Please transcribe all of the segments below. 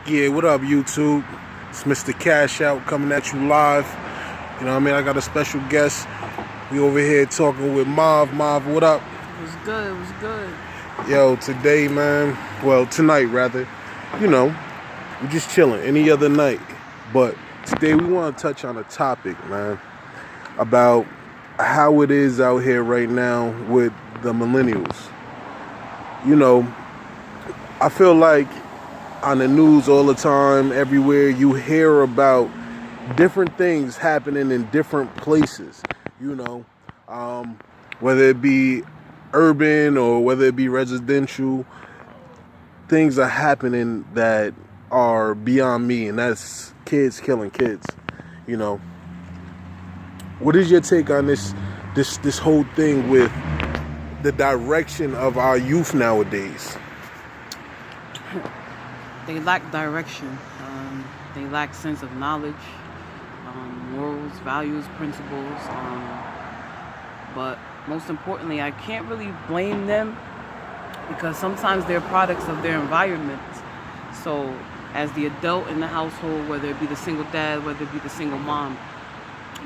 Yeah, what up, YouTube? It's Mr. Cash Out coming at you live. You know what I mean? I got a special guest. We over here talking with Mav. Mav, what up? It was good, it was good. Yo, today, man, well, tonight, rather, you know, we're just chilling any other night. But today we want to touch on a topic, man, about how it is out here right now with the millennials. You know, I feel like on the news all the time, everywhere, you hear about different things happening in different places, you know, whether it be urban or whether it be residential. Things are happening that are beyond me, and that's kids killing kids, you know. What is your take on this whole thing with the direction of our youth nowadays? They lack direction. They lack sense of knowledge, morals, values, principles. But most importantly, I can't really blame them because sometimes they're products of their environment. So as the adult in the household, whether it be the single dad, whether it be the single mom,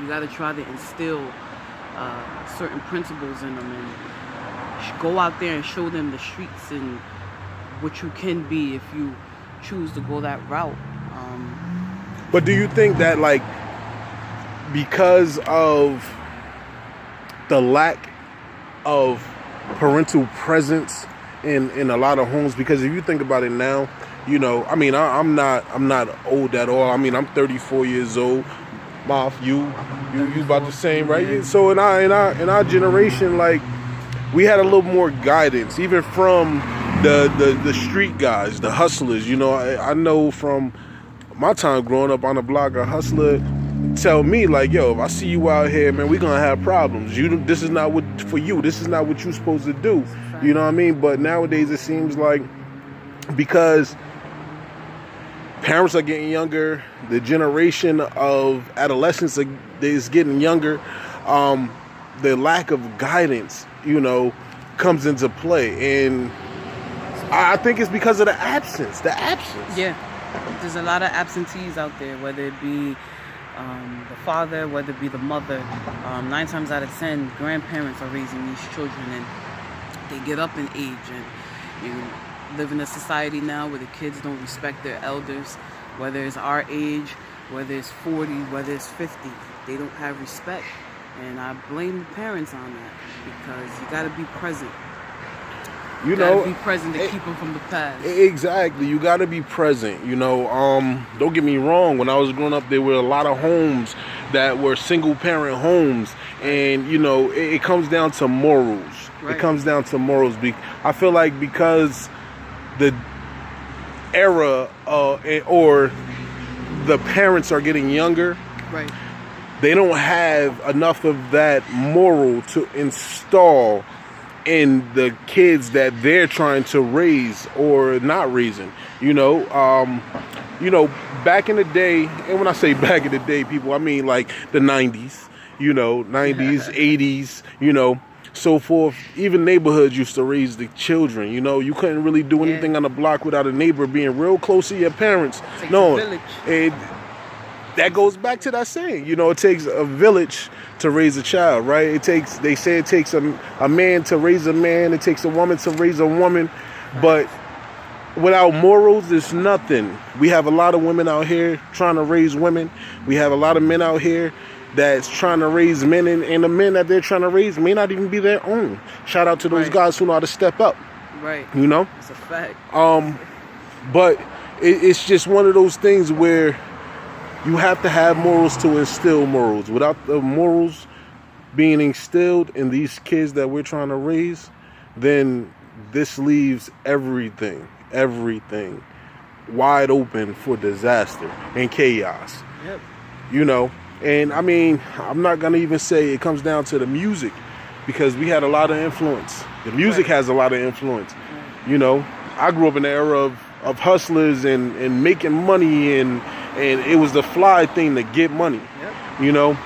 you got to try to instill certain principles in them and go out there and show them the streets and what you can be if you choose to go that route. But do you think that, like, because of the lack of parental presence in a lot of homes, because if you think about it now, you know, I mean, I'm not old at all. I mean, I'm 34 years old. Moff, you about the same, right? Yeah. So in our generation, like, we had a little more guidance, even from the street guys, the hustlers. You know, I know from my time growing up on the block, a hustler tell me, like, yo, if I see you out here, man, we're gonna have problems. This is not what for you. This is not what you're supposed to do. You know what I mean? But nowadays it seems like, because parents are getting younger, the generation of adolescents is getting younger, the lack of guidance, you know, comes into play. And I think it's because of the absence. Yeah. There's a lot of absentees out there, whether it be the father, whether it be the mother. 9 times out of 10, grandparents are raising these children, and they get up in age, and you live in a society now where the kids don't respect their elders, whether it's our age, whether it's 40, whether it's 50. They don't have respect, and I blame the parents on that, because you got to be present. You know, be present to keep them from the past. Exactly, you got to be present. You know, don't get me wrong. When I was growing up, there were a lot of homes that were single parent homes, and you know, it comes down to morals. Right. It comes down to morals. I feel like because the era or the parents are getting younger, right, they don't have enough of that moral to install in the kids that they're trying to raise or not raising. You know, back in the day, and when I say back in the day, people, I mean like the 90s, you know, 90s, 80s, you know, so forth. Even neighborhoods used to raise the children. You know, you couldn't really do anything on the block without a neighbor being real close to your parents. No, that goes back to that saying, you know, it takes a village to raise a child, right? They say it takes a man to raise a man, it takes a woman to raise a woman, but without morals, there's nothing. We have a lot of women out here trying to raise women. We have a lot of men out here that's trying to raise men, and the men that they're trying to raise may not even be their own. Shout out to those guys who know how to step up. Right. You know? It's a fact. But it's just one of those things where you have to have morals to instill morals. Without the morals being instilled in these kids that we're trying to raise, then this leaves everything wide open for disaster and chaos. Yep. You know, and I mean, I'm not going to even say it comes down to the music, because we had a lot of influence. The music has a lot of influence. You know, I grew up in the era of hustlers and making money, and it was the fly thing to get money. Yep. You know,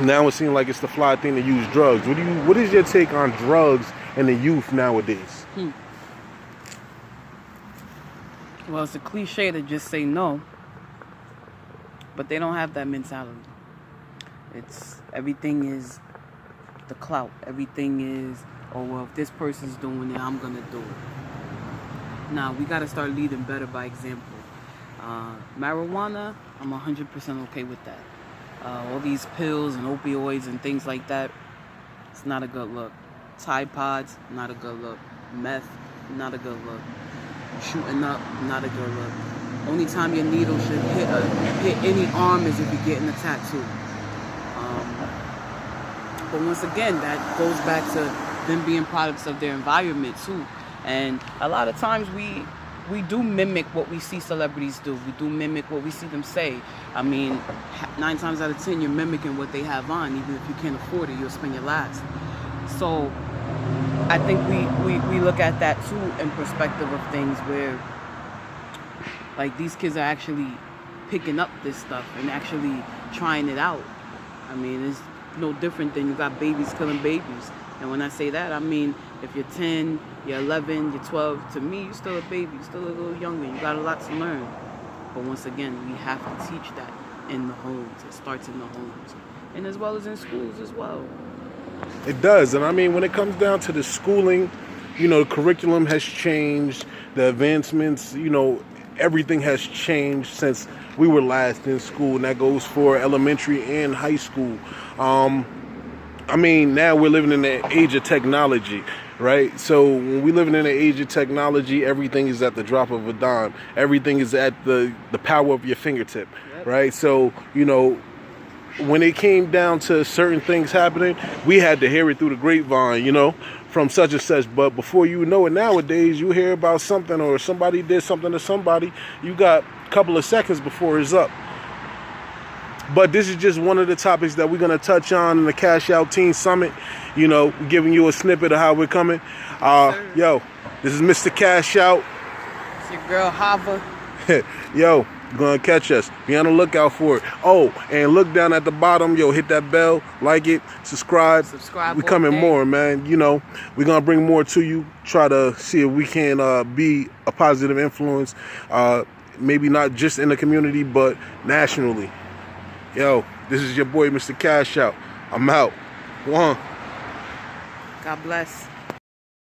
now it seems like it's the fly thing to use drugs. What is your take on drugs and the youth nowadays? Well, it's a cliche to just say no, but they don't have that mentality. It's everything is the clout. Everything is, oh well, if this person's doing it, I'm gonna do it. Now we gotta start leading better by example. Marijuana, I'm 100% okay with that. All these pills and opioids and things like that, it's not a good look. Tide Pods, not a good look. Meth, not a good look. Shooting up, not a good look. Only time your needle should hit any arm is if you're getting a tattoo. But once again, that goes back to them being products of their environment too. And a lot of times we do mimic what we see celebrities do. We do mimic what we see them say. I mean, 9 times out of 10, you're mimicking what they have on. Even if you can't afford it, you'll spend your last. So I think we look at that too in perspective of things where, like, these kids are actually picking up this stuff and actually trying it out. I mean, it's no different than you got babies killing babies. And when I say that, I mean, if you're 10, you're 11, you're 12, to me, you're still a baby, you're still a little younger, you got a lot to learn. But once again, we have to teach that in the homes. It starts in the homes. And as well as in schools as well. It does. And I mean, when it comes down to the schooling, you know, the curriculum has changed, the advancements, you know, everything has changed since we were last in school, and that goes for elementary and high school. I mean, now we're living in the age of technology, right? So when we're living in the age of technology, everything is at the drop of a dime. Everything is at the power of your fingertip, right? So, you know, when it came down to certain things happening, we had to hear it through the grapevine, you know, from such and such. But before you know it, nowadays, you hear about something or somebody did something to somebody, you got a couple of seconds before it's up. But this is just one of the topics that we're going to touch on in the Cash Out Teen Summit. You know, giving you a snippet of how we're coming. Yo, this is Mr. Cash Out. It's your girl, Hava. Yo, you're going to catch us. Be on the lookout for it. Oh, and look down at the bottom. Yo, hit that bell, like it, subscribe. We're coming more, man. You know, we're going to bring more to you. Try to see if we can be a positive influence. Maybe not just in the community, but nationally. Yo, this is your boy, Mr. Cash Out. I'm out. One. God bless.